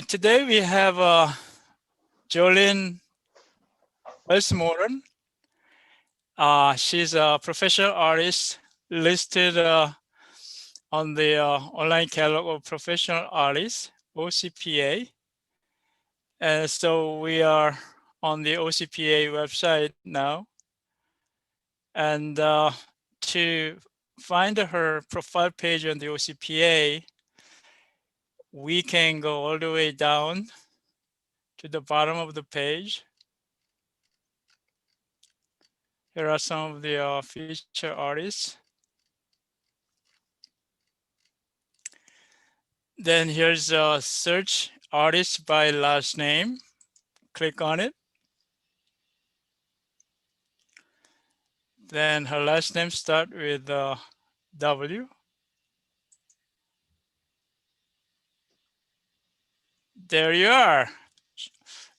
Today we have Jolyn Wells-Moran. She's a professional artist listed on the online catalog of professional artists, OCPA. And so we are on the OCPA website now. And to find her profile page on the OCPA, we can go all the way down to the bottom of the page. Here are some of the featured artists. Then here's a search artist by last name. Click on it. Then her last name start with W. There you are,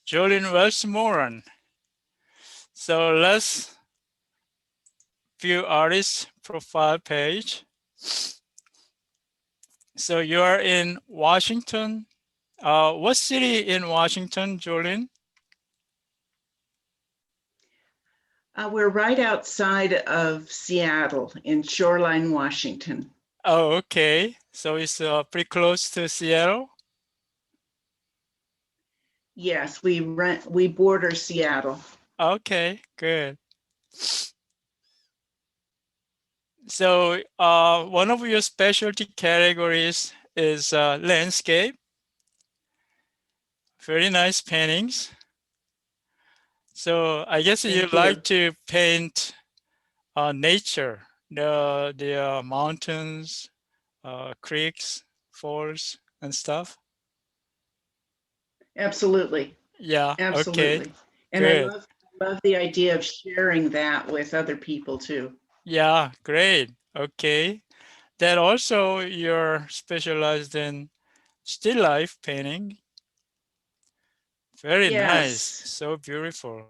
Jolyn Wells-Moran. So let's view artist profile page. So you are in Washington. What city in Washington, Jolyn? We're right outside of Seattle in Shoreline, Washington. Oh, okay. So it's pretty close to Seattle? Yes, we border Seattle. Okay, good. So one of your specialty categories is landscape. Very nice paintings. So I guess you like to paint nature, the mountains, creeks, falls, and stuff. Absolutely. Yeah. Absolutely. Okay. And Good. I love the idea of sharing that with other people too. Yeah, great. Okay. Then also you're specialized in still life painting. Very nice. Yes. So beautiful.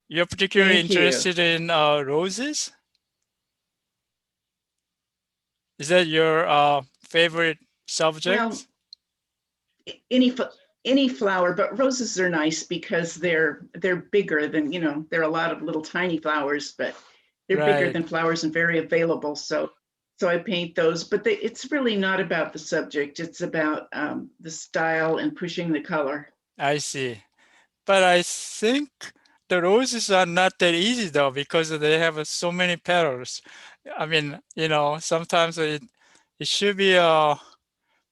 You're particularly Thank you. interested in roses? Is that your favorite subject? Well, any flower, but roses are nice because they're bigger than, there are a lot of little tiny flowers, but they're bigger than flowers and very available. So I paint those, but it's really not about the subject. It's about the style and pushing the color. I see. But I think the roses are not that easy though, because they have so many petals. I mean, sometimes it should be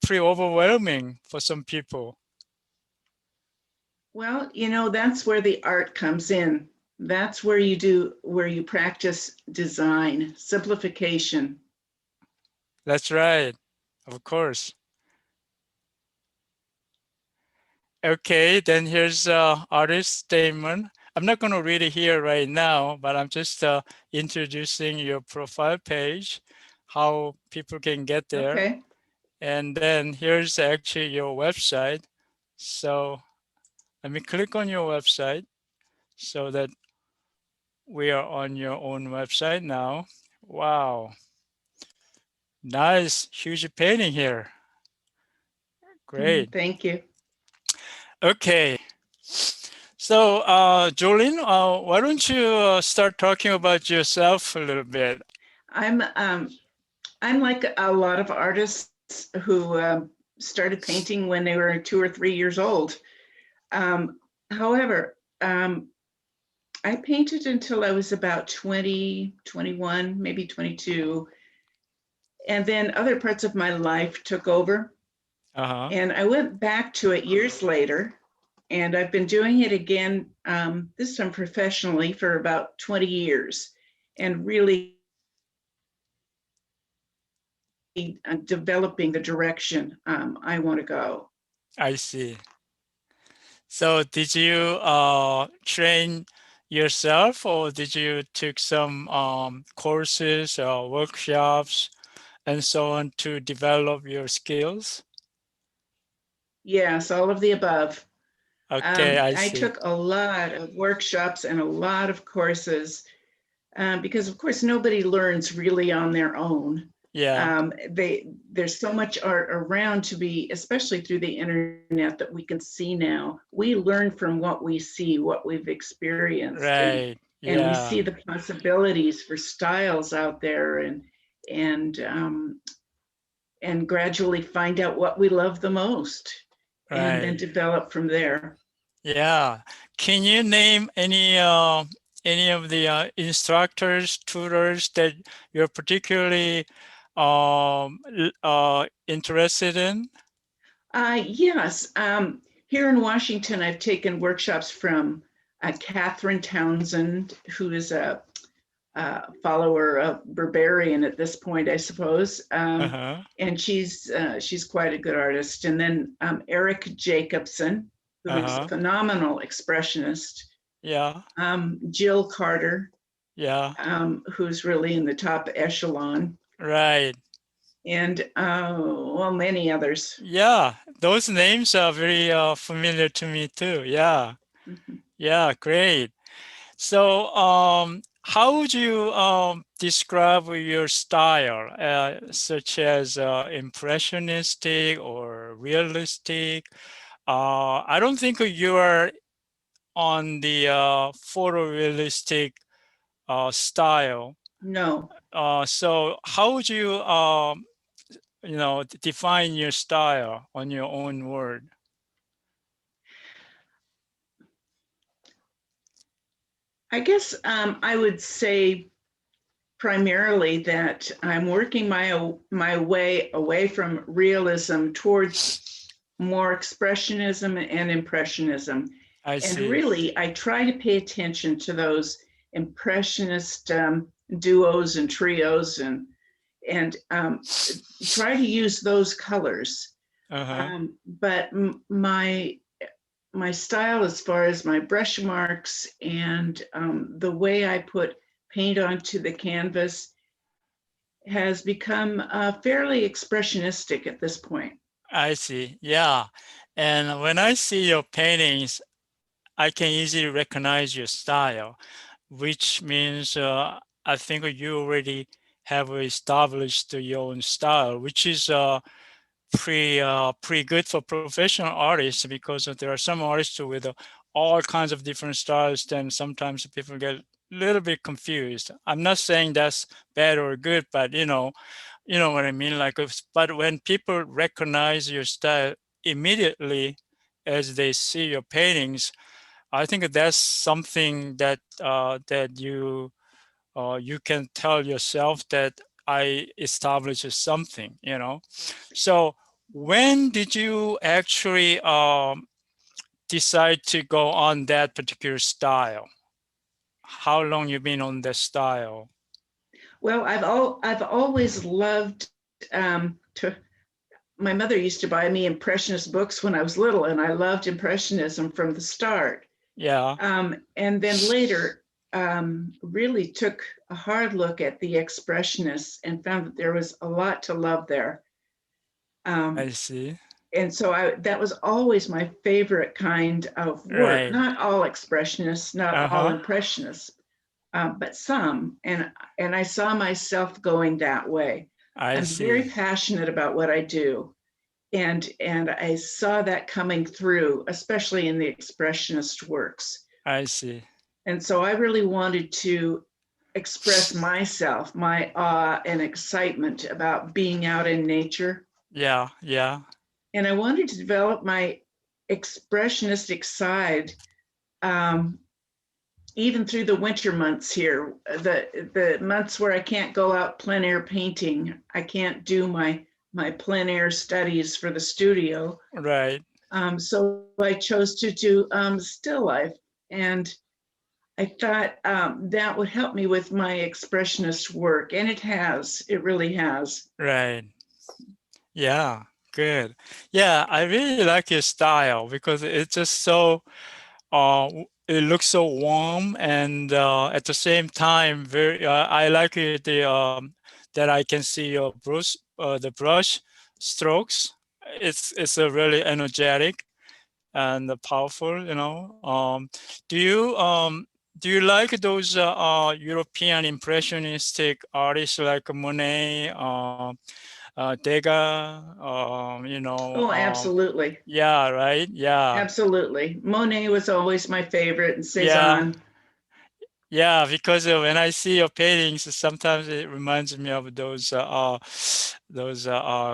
pretty overwhelming for some people. Well, that's where the art comes in. That's where you practice design, simplification. That's right, of course. Okay, then here's artist statement. I'm not going to read it here right now, but I'm just introducing your profile page, how people can get there. Okay. And then here's actually your website. So let me click on your website so that we are on your own website now. Wow. Nice, huge painting here. Great. Thank you. Okay. So, Jolyn, why don't you start talking about yourself a little bit? I'm like a lot of artists who started painting when they were 2 or 3 years old. However, I painted until I was about 20, 21, maybe 22. And then other parts of my life took over. And I went back to it years later. And I've been doing it again, this time professionally, for about 20 years. And really developing the direction I want to go. I see. So did you train yourself, or did you take some courses or workshops and so on to develop your skills? Yes, all of the above. Okay, I see. I took a lot of workshops and a lot of courses because, of course, nobody learns really on their own. Yeah. There's so much art around to be, especially through the internet, that we can see now. We learn from what we see, what we've experienced, Right. and we see Yeah. the possibilities for styles out there, and um, and gradually find out what we love the most, and then Right. develop from there. Yeah. Can you name any of the instructors, tutors that you're particularly interested in? Yes. Here in Washington, I've taken workshops from Catherine Townsend, who is a follower of Berberian at this point, I suppose. Uh-huh. And she's quite a good artist. And then Eric Jacobson, who is a Uh-huh. phenomenal expressionist. Yeah. Jill Carter, Yeah. who's really in the top echelon, Right. and well, many others. Yeah. Those names are very familiar to me too. Yeah. Mhm. Yeah. Great. So, how would you describe your style, such as impressionistic or realistic? I don't think you are on the photorealistic style. No, So, how would you, define your style on your own word? I guess I would say primarily that I'm working my way away from realism towards more expressionism and impressionism. I And see. really, I try to pay attention to those impressionist duos and trios, and try to use those colors. Uh-huh. But my style, as far as my brush marks and the way I put paint onto the canvas, has become fairly expressionistic at this point. I see. Yeah. And when I see your paintings, I can easily recognize your style, which means I think you already have established your own style, which is pretty good for professional artists because there are some artists with all kinds of different styles. Then sometimes people get a little bit confused. I'm not saying that's bad or good, but you know what I mean. Like, but when people recognize your style immediately as they see your paintings, I think that's something that you can tell yourself that I established something, So when did you actually decide to go on that particular style? How long you been on that style? Well, I've always loved to. My mother used to buy me impressionist books when I was little, and I loved impressionism from the start. Yeah, And then later, really took a hard look at the expressionists and found that there was a lot to love there. I Um, see. and so that was always my favorite kind of work. Right. Not all expressionists, not all Uh-huh. impressionists, but some. And I saw myself going that way. I I'm see. very passionate about what I do, and I saw that coming through, especially in the expressionist works. I see. And so I really wanted to express myself, my awe and excitement about being out in nature. Yeah, yeah. And I wanted to develop my expressionistic side, um, even through the winter months here, the months where I can't go out plein air painting. I can't do my plein air studies for the studio. Right. So I chose to do still life. And I thought that would help me with my expressionist work. And it really has. Right. Yeah. Good. Yeah, I really like your style because it's just so it looks so warm and at the same time very I like it that I can see your the brush strokes. It's a really energetic and powerful. Do you do you like those European impressionistic artists like Monet, Degas, Oh, absolutely. yeah, right? Yeah. Absolutely. Monet was always my favorite, and Yeah. Cezanne. Yeah, because when I see your paintings, sometimes it reminds me of those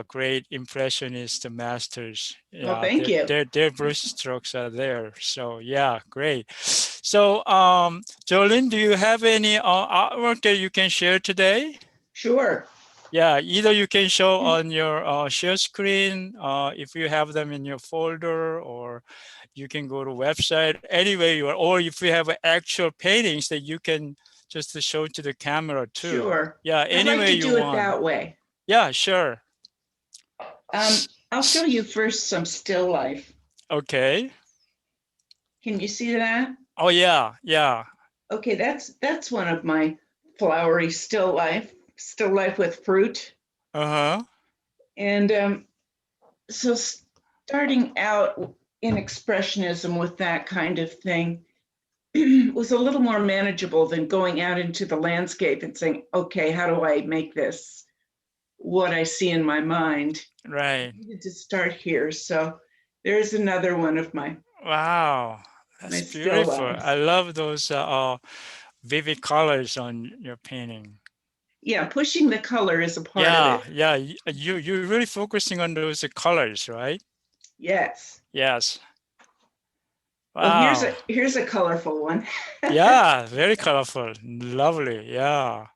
great impressionist masters. Well, Yeah, thank you. their brush strokes are there. So yeah, great. So Jolyn, do you have any artwork that you can share today? Sure. Yeah, either you can show on your share screen if you have them in your folder, or you can go to website anyway you are, or if you have actual paintings that you can just to show to the camera too. Sure. Yeah, I'd any like way to you do it want. that way. Yeah, sure. I'll show you first some still life. Okay. Can you see that? Oh yeah, yeah. Okay, that's one of my flowery still life with fruit. Uh-huh. And so starting out in expressionism with that kind of thing was a little more manageable than going out into the landscape and saying, okay, how do I make this what I see in my mind? Right. I needed to start here. So there's another one of Wow. my That's still beautiful. I lives. love those vivid colors on your painting. Yeah, pushing the color is a part of Yeah, it. yeah. You're really focusing on those colors, right? Yes. Yes. Oh, Wow. here's a colorful one. Yeah, very colorful. Lovely. Yeah.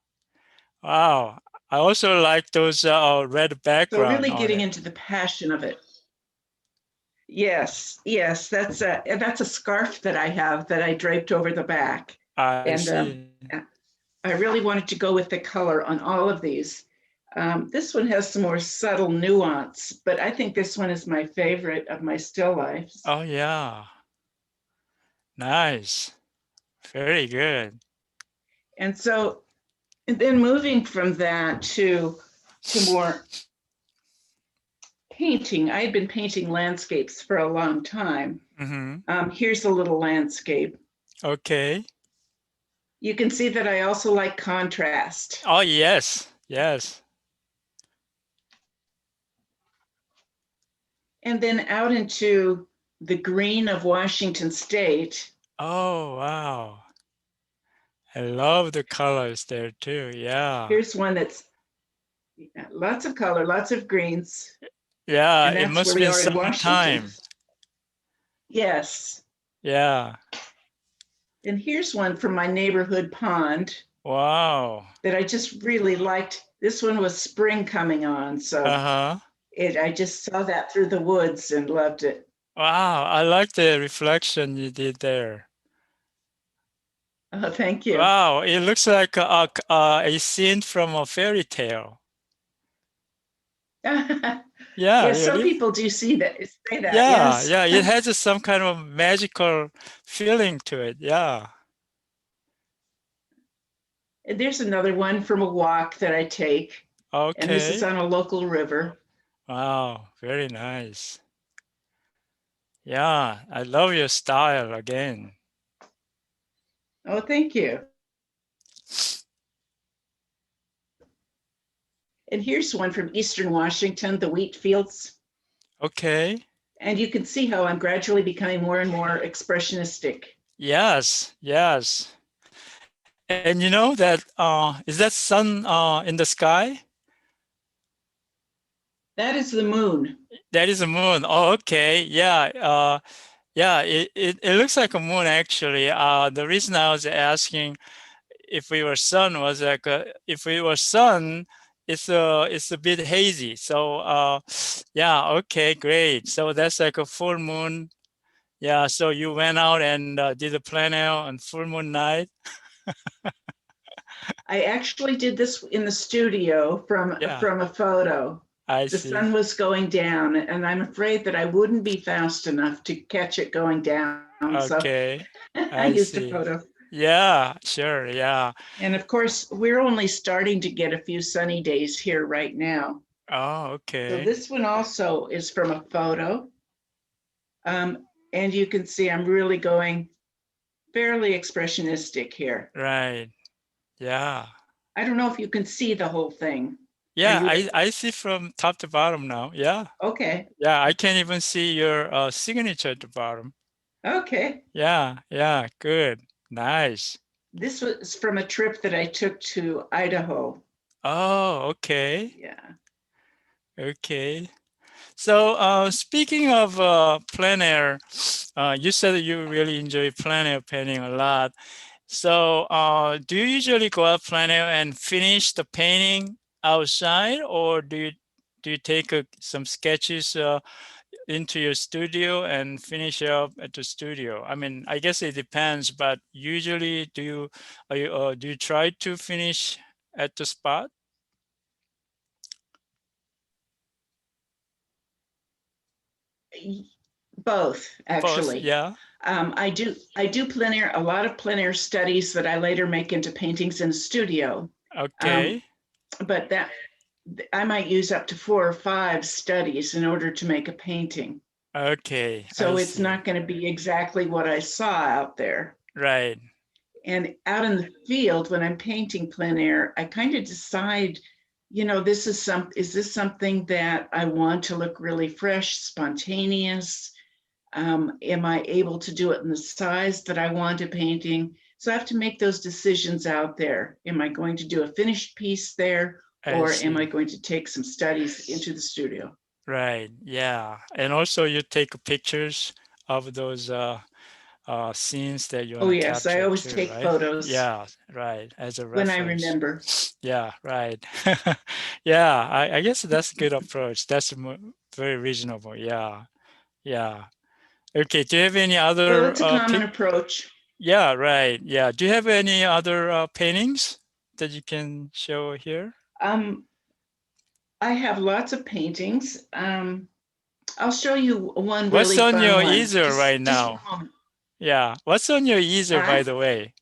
Wow. I also like those red So background really on getting it. into the passion of it. Yes, yes, that's a scarf that I have that I draped over the back, I and see. I really wanted to go with the color on all of these. This one has some more subtle nuance, but I think this one is my favorite of my still lifes. Oh, yeah. Nice. Very good. And so, and then moving from that to more painting, I had been painting landscapes for a long time. Mm-hmm. Here's a little landscape. Okay. You can see that I also like contrast. Oh, yes. Yes. And then out into the green of Washington State. Oh, wow. I love the colors there too. Yeah. Here's one that's lots of color, lots of greens. Yeah, And it that's where must we be are in Washington. summertime. Yes. Yeah. And here's one from my neighborhood pond Wow. that I just really liked. This one was spring coming on. So Uh-huh. I just saw that through the woods and loved it. Wow, I like the reflection you did there. Oh, thank you. Wow, it looks like a scene from a fairy tale. Yeah, Yeah, some really? people do say that, Yeah, yes. yeah, it has some kind of magical feeling to it. Yeah. There's another one from a walk that I take, and this is Okay. on a local river. Wow, very nice. Yeah, I love your style again. Oh, thank you. And here's one from Eastern Washington, the wheat fields. Okay. And you can see how I'm gradually becoming more and more expressionistic. Yes, yes. And you know that is that sun in the sky? That is the moon. That is a moon. Oh, okay. Yeah. Yeah, it looks like a moon actually. The reason I was asking if we were sun was like if we were sun, it's a bit hazy. So yeah, okay, great. So that's like a full moon. Yeah, so you went out and did a plein air on full moon night. I actually did this in the studio Yeah, from a photo. I The see. sun was going down, and I'm afraid that I wouldn't be fast enough to catch it going down. So Okay, I I used a see. photo. Yeah, sure. Yeah. And of course, we're only starting to get a few sunny days here right now. Oh, So okay. this one also is from a photo. And you can see I'm really going fairly expressionistic here. Right. Yeah. I don't know if you can see the whole thing. Yeah, I see from top to bottom now. Yeah. Okay. Yeah, I can even see your signature at the bottom. Okay. Yeah, yeah, good. Nice. This was from a trip that I took to Idaho. Oh, okay. Yeah. Okay. So, speaking of plein air, you said that you really enjoy plein air painting a lot. So, do you usually go out plein air and finish the painting outside, or do you take some sketches into your studio and finish up at the studio? I mean, I guess it depends, but usually, do you try to finish at the spot? Both, Both, actually. yeah. I do a lot of plein air studies that I later make into paintings in the studio. Okay. But that I might use up to 4 or 5 studies in order to make a painting. Okay, I So it's see. not going to be exactly what I saw out there. Right. And out in the field, when I'm painting plein air, I kind of decide, is this something that I want to look really fresh, spontaneous? Am I able to do it in the size that I want a painting? So I have to make those decisions out there. Am I going to do a finished piece there, I or am I see. going to take some studies into the studio? Right. Yeah. And also you take pictures of those scenes that you want Oh, to yes, I capture always too, take right? photos Yeah, right. As a when I reference. remember. Yeah, right. Yeah, I guess that's a good approach. That's very reasonable. Yeah. Yeah. Okay. Do you have any Well, other it's a common pic? approach. Yeah, right. Yeah. Do you have any other paintings that you can show here? Um, I have lots of paintings. I'll show you one What's really on fun your one. easel right Just one now? moment. Yeah. What's on your easel, by Huh? the way?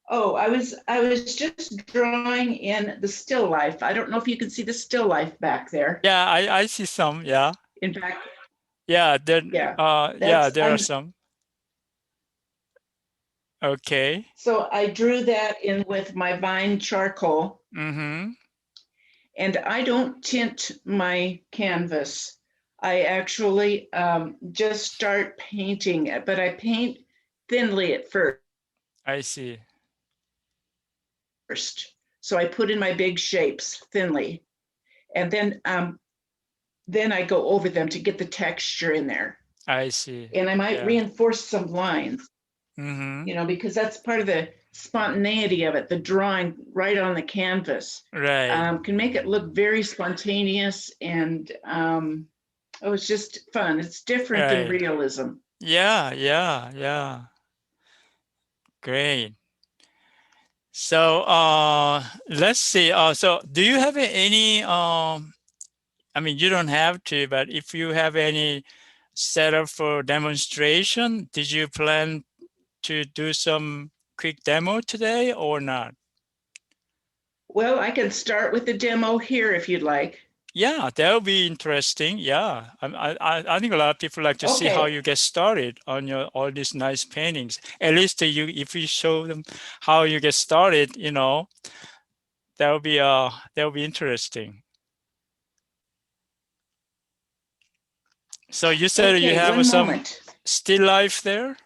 Oh, I was just drawing in the still life. I don't know if you can see the still life back there. Yeah, I see some. Yeah. In fact, Yeah, yeah, yeah, that's there are I'm some. Okay. so I drew that in with my Vine charcoal, Mm-hmm. and I don't tint my canvas. I actually just start painting it, but I paint thinly at I see. first. So I put in my big shapes thinly, and then I go over them to get the texture in there. I see. And I might Yeah. reinforce some lines, Mm-hmm. because that's part of the spontaneity of it, the drawing right on the canvas. Right. Can make it look very spontaneous, and it's just fun. It's different than Right. realism. Yeah, yeah, yeah. Great. So, let's see. So do you have any, I mean, you don't have to, but if you have any setup for demonstration, did you plan to do some quick demo today or not? Well, I can start with the demo here if you'd like. Yeah, that would be interesting. Yeah, I think a lot of people like to see how Okay. you get started on your all these nice paintings. At least if you show them how you get started, that would be interesting. So you said you Okay, have one some moment. still life there?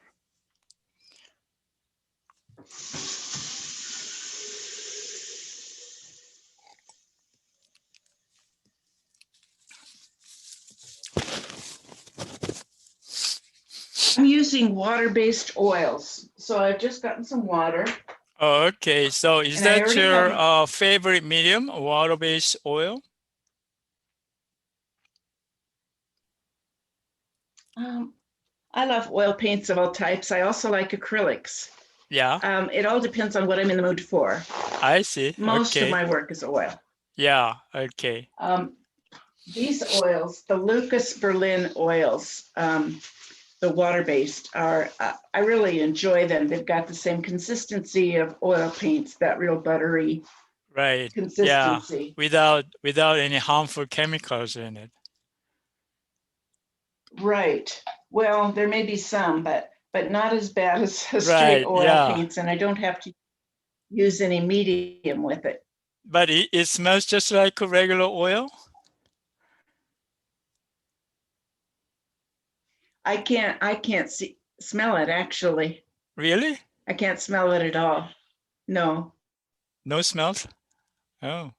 I'm using water-based oils. So I've just gotten some water, Oh, okay. So is and I that already your have, favorite medium, water-based oil? um, I love oil paints of all types. I also like acrylics. Yeah, It all depends on what I'm in the mood for. I see. Most of Okay. my work is oil. Yeah, okay. Um, these oils, the Lucas Berlin oils, the water-based, I really enjoy them. They've got the same consistency of oil paints, that real buttery Right. Yeah. consistency. Without any harmful chemicals in it. Right. Well, there may be some, but but not as bad as straight Right, oil yeah. paints, and I don't have to use any medium with it. But it smells just like a regular oil? I can't smell it actually. Really? I can't smell it at all. No. No smells? Oh.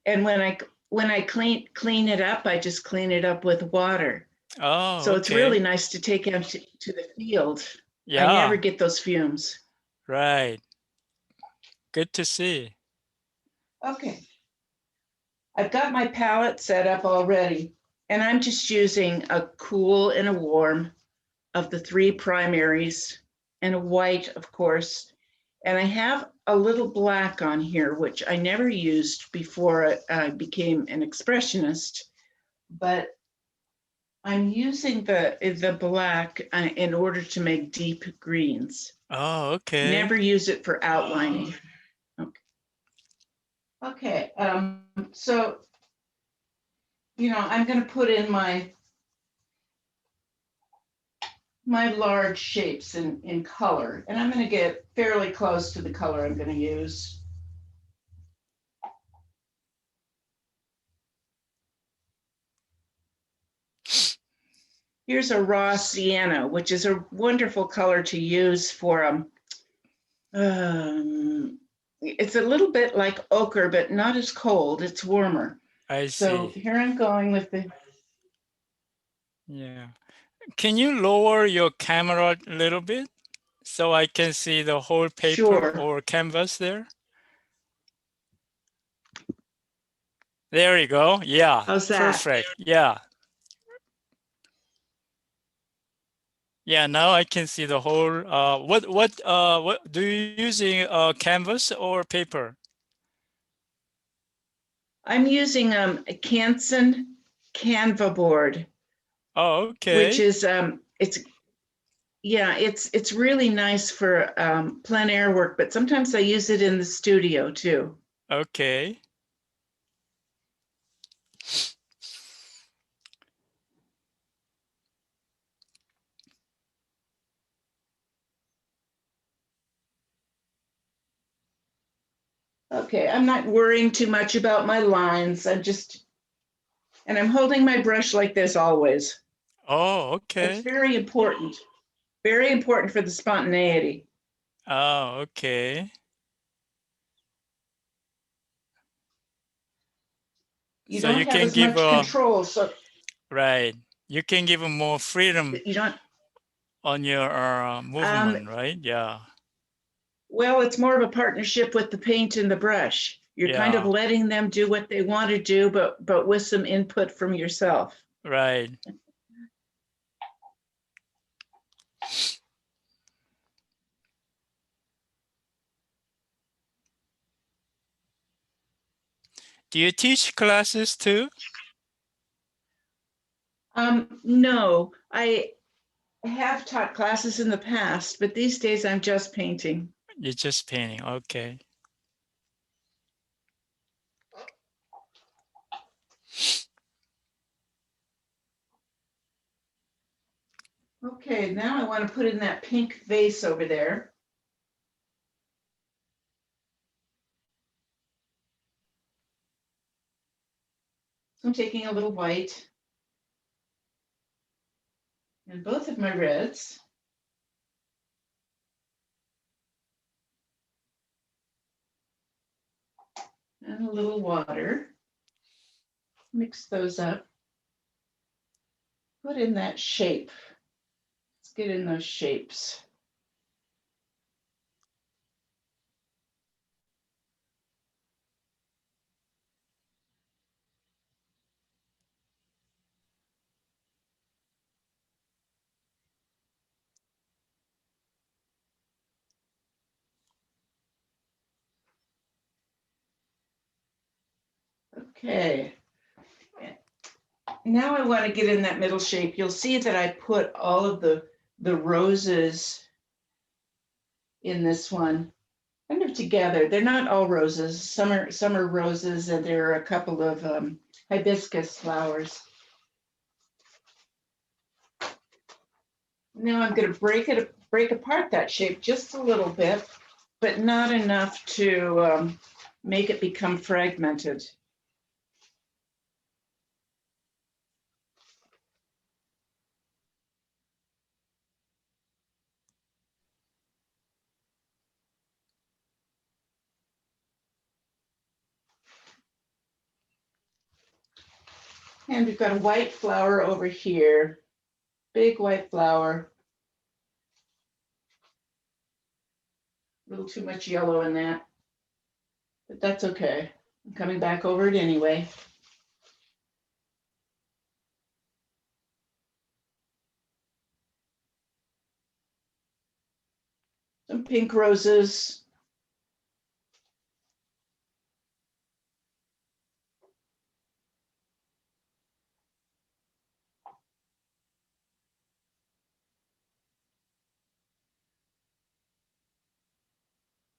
And when I clean it up, I just clean it up with water. Oh, So it's really okay. nice to take out to the field. I never Yeah, get those fumes. right. Good to see. Okay. I've got my palette set up already, and I'm just using a cool and a warm of the three primaries and a white, of course. And I have a little black on here, which I never used before I became an expressionist, but I'm using the black in order to make deep greens. Oh, okay. Never use it for outlining. Okay. Okay. So, I'm going to put in my large shapes in color, and I'm going to get fairly close to the color I'm going to use. Here's a raw sienna, which is a wonderful color to use for it's a little bit like ochre, but not as cold. It's warmer. I So see. here I'm going with the. Yeah. Can you lower your camera a little bit so I can see the whole paper Sure. or canvas there? There you go. Yeah, How's that? perfect. Yeah. Yeah, now I can see the whole what do you using canvas or paper? I'm using a Canson Canva board, Oh, which okay. is it's really nice for plein air work, but sometimes I use it in the studio too. Okay. Okay, I'm not worrying too much about my lines. I'm holding my brush like this always. Oh, It's okay. very important for the spontaneity. Oh, okay. You So don't you have can as give much a control, so right. You can give 'em more freedom you don't. on your Um, movement, right? Yeah. well, it's more of a partnership with the paint and the brush. You're kind of Yeah. letting them do what they want to do, but with some input from yourself. Right. Do you teach classes too? No, I have taught classes in the past, but these days I'm just painting. You're just painting. Okay. Okay, now I want to put in that pink vase over there. So I'm taking a little white and both of my reds. And a little water. Mix those up. Put in that shape. Let's get in those shapes. Okay. Now I want to get in that middle shape. You'll see that I put all of the roses in this one kind of together. They're not all roses. Some are roses, and there are a couple of hibiscus flowers. Now I'm going to break apart that shape just a little bit, but not enough to make it become fragmented. And we've got a white flower over here, big white flower. A little too much yellow in that, but that's okay. I'm coming back over it anyway. Some pink roses.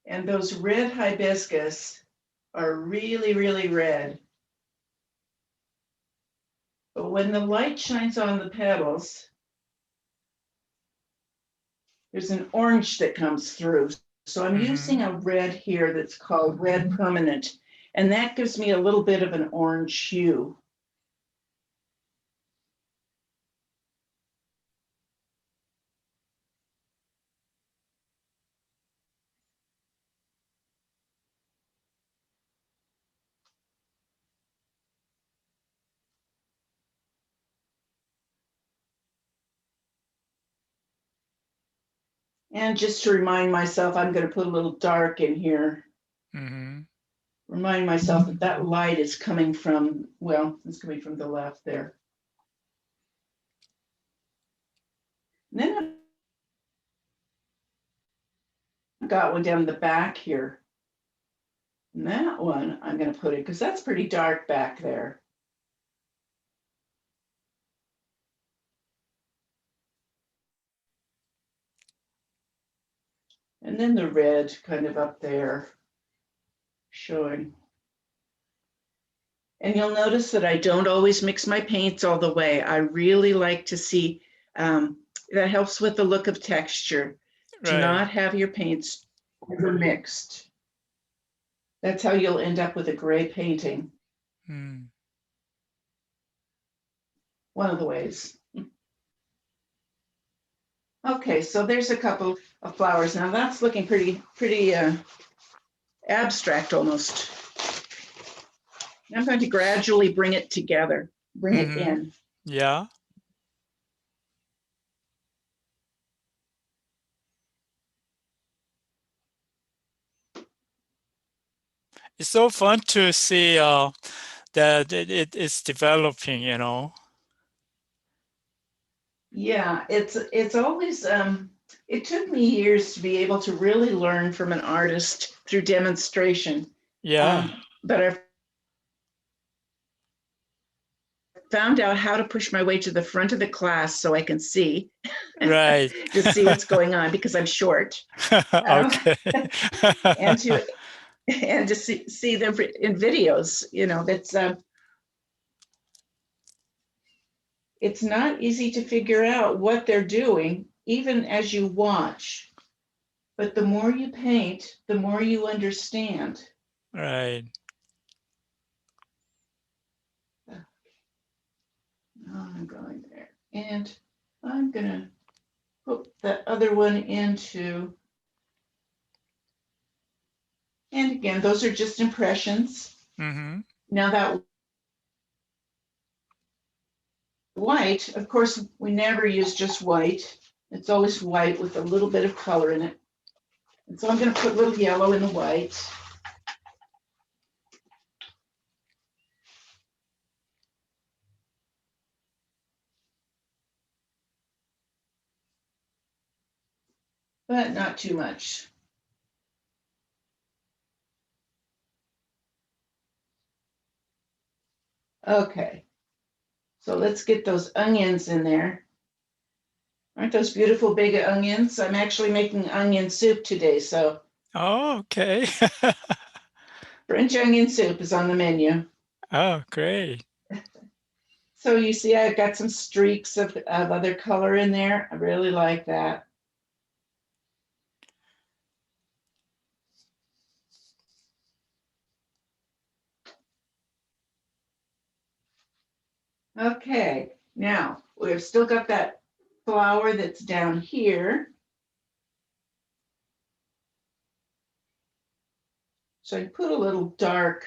And those red hibiscus are really, really red. But when the light shines on the petals, there's an orange that comes through. So I'm using a red here that's called red permanent, and that gives me a little bit of an orange hue. And just to remind myself, I'm going to put a little dark in here. Remind myself that that light is coming from, well, it's coming from the left there. And then I've got one down the back here. And that one I'm going to put it because that's pretty dark back there. And then the red kind of up there showing. And you'll notice that I don't always mix my paints all the way. I really like to see, that helps with the look of texture, to not have your paints mixed. That's how you'll end up with a gray painting. One of the ways. Okay, so there's a couple of flowers. Now that's looking pretty abstract almost. I'm going to gradually bring it together, bring it in. Yeah. It's so fun to see that it is developing, you know. Yeah, it's always, it took me years to be able to really learn from an artist through demonstration. Yeah. But I've found out how to push my way to the front of the class so I can see. Right. To see what's going on because I'm short. Okay. and to see them in videos, you know, that's it's not easy to figure out what they're doing, even as you watch. But the more you paint, the more you understand. Right. I'm going there. And I'm going to put that other one into. And again, those are just impressions. Now that white, of course, we never use just white. It's always white with a little bit of color in it. And so I'm going to put a little yellow in the white. But not too much. Okay, so let's get those onions in there. Aren't those beautiful big onions? I'm actually making onion soup today, so. Oh, okay. French onion soup is on the menu. Oh, great. So you see, I've got some streaks of other color in there. I really like that. Okay, now we've still got that flower that's down here. So I put a little dark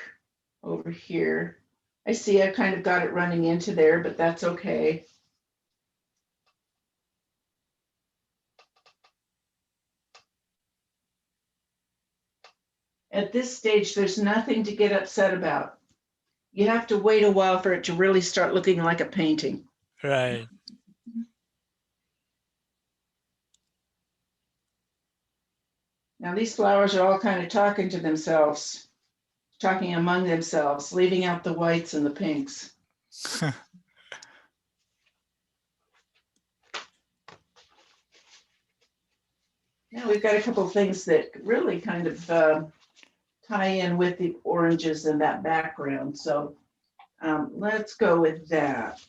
over here. I see I kind of got it running into there, but that's okay. At this stage, there's nothing to get upset about. You have to wait a while for it to really start looking like a painting. Right. Now these flowers are all kind of talking to themselves, talking among themselves, leaving out the whites and the pinks. Now we've got a couple of things that really kind of tie in with the oranges in that background. So let's go with that.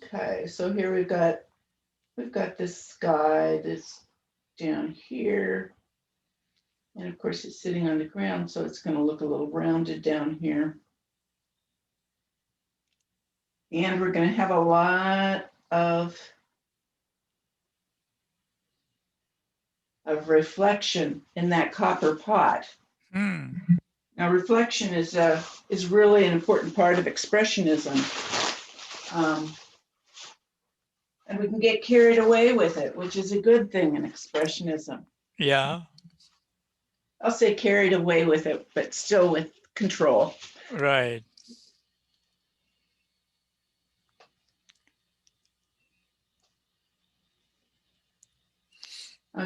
Okay, so here we've got this sky that's down here. And of course it's sitting on the ground, so it's going to look a little rounded down here. And we're going to have a lot of reflection in that copper pot. Now reflection is really an important part of expressionism. And we can get carried away with it, which is a good thing in expressionism. Yeah. I'll say carried away with it, but still with control. Right.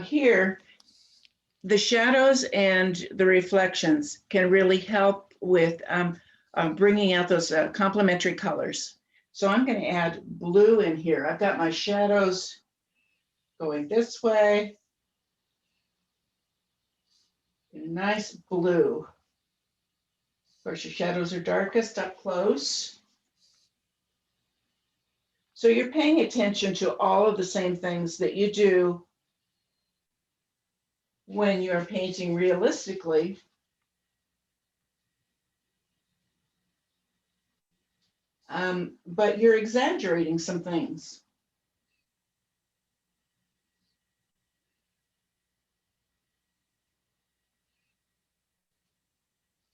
Here, the shadows and the reflections can really help with bringing out those complementary colors. So I'm going to add blue in here. I've got my shadows going this way. A nice blue. Of course, your shadows are darkest up close. So you're paying attention to all of the same things that you do when you're painting realistically. But you're exaggerating some things.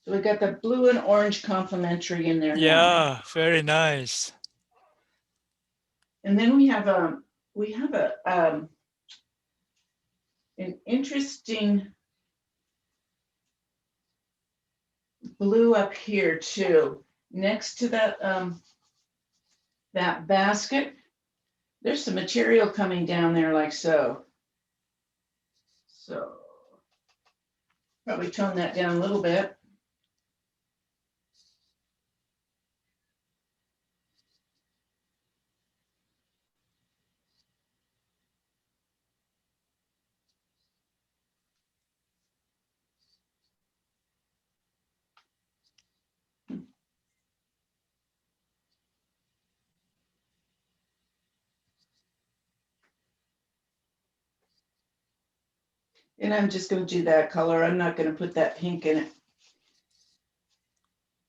So we got the blue and orange complementary in there. Yeah, now. Very nice. And then we have an interesting blue up here too. Next to that that basket, there's some material coming down there like so. So probably tone that down a little bit. And I'm just going to do that color. I'm not going to put that pink in it.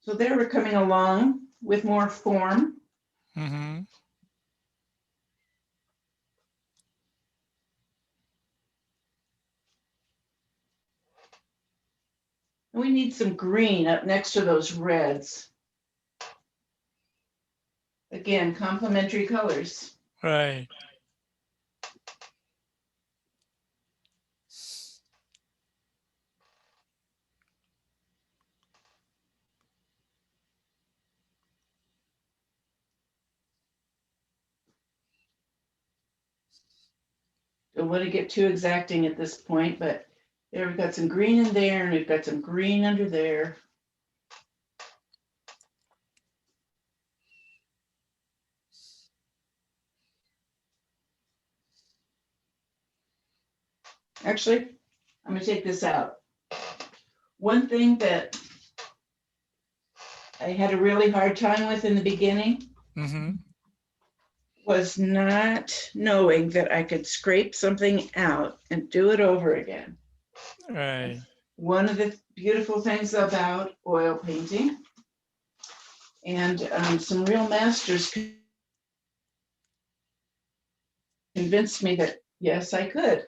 So there we're coming along with more form. Mm-hmm. We need some green up next to those reds. Again, complementary colors. Right. Don't want to get too exacting at this point, but there we've got some green in there and we've got some green under there. Actually, I'm gonna take this out. One thing that I had a really hard time with in the beginning was not knowing that I could scrape something out and do it over again. Right. One of the beautiful things about oil painting, and some real masters convinced me that yes, I could.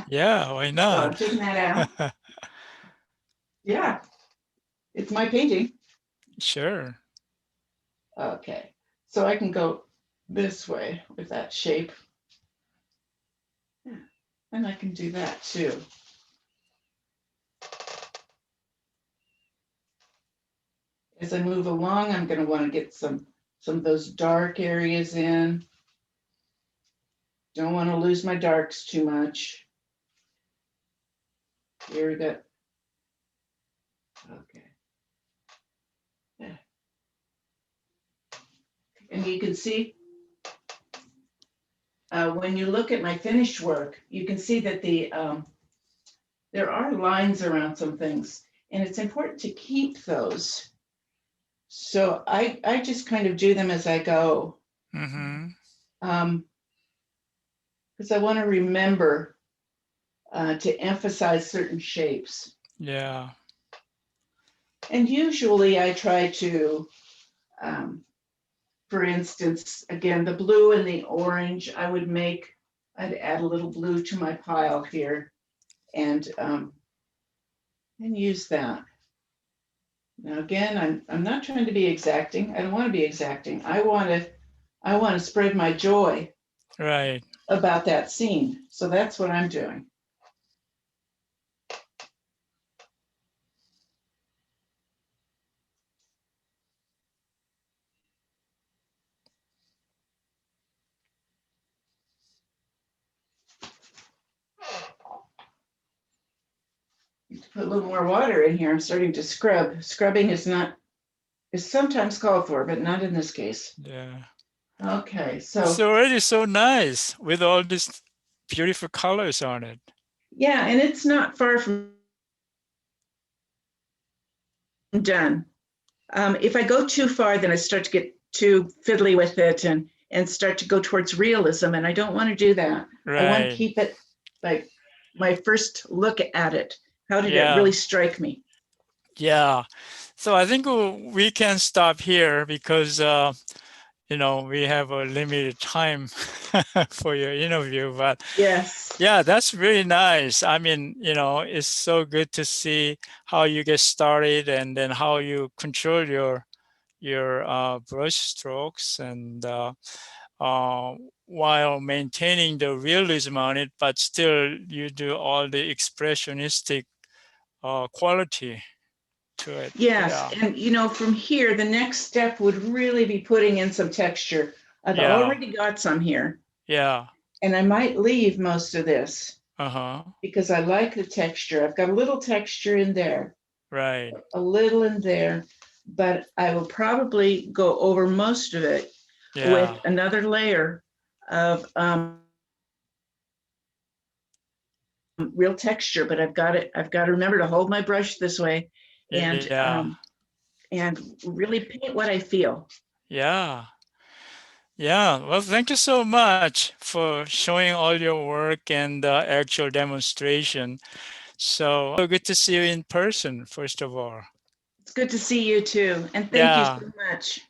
Yeah, why So not? I'm taking that out. Yeah, it's my painting. Sure. Okay, so I can go this way with that shape. Yeah. And I can do that too. As I move along, I'm going to want to get some of those dark areas in. Don't want to lose my darks too much. Here we go. Okay. Yeah. And you can see when you look at my finished work, you can see that there are lines around some things, and it's important to keep those. So I just kind of do them as I go. Because I want to remember to emphasize certain shapes. Yeah. And usually I try to, for instance, again, the blue and the orange, I'd add a little blue to my pile here and use that. Now again, I'm not trying to be exacting. I don't want to be exacting. I want to spread my joy Right. about that scene. So that's what I'm doing. Put a little more water in here. I'm starting to scrub. Scrubbing is sometimes called for, but not in this case. Yeah. Okay, so It's already so nice with all these beautiful colors on it. yeah, and it's not far from done. If I go too far, then I start to get too fiddly with it and start to go towards realism, and I don't want to do that. Right. I want to keep it like my first look at it. How did it Yeah. really strike me? Yeah. So I think we can stop here because we have a limited time for your interview, but Yes. yeah, that's really nice. I mean, it's so good to see how you get started and then how you control your brush strokes and while maintaining the realism on it, but still you do all the expressionistic quality to it. Yes, Yeah. and from here, the next step would really be putting in some texture. I've Yeah. already got some here, Yeah. and I might leave most of this Uh-huh. because I like the texture. I've got a little texture in there, Right. a little in there, but I will probably go over most of it Yeah. with another layer of real texture. But I've got to remember to hold my brush this way and Yeah. and really paint what I feel. Yeah. Yeah. Well, thank you so much for showing all your work and the actual demonstration. So good to see you in person, first of all. It's good to see you too, and thank you Yeah. so much.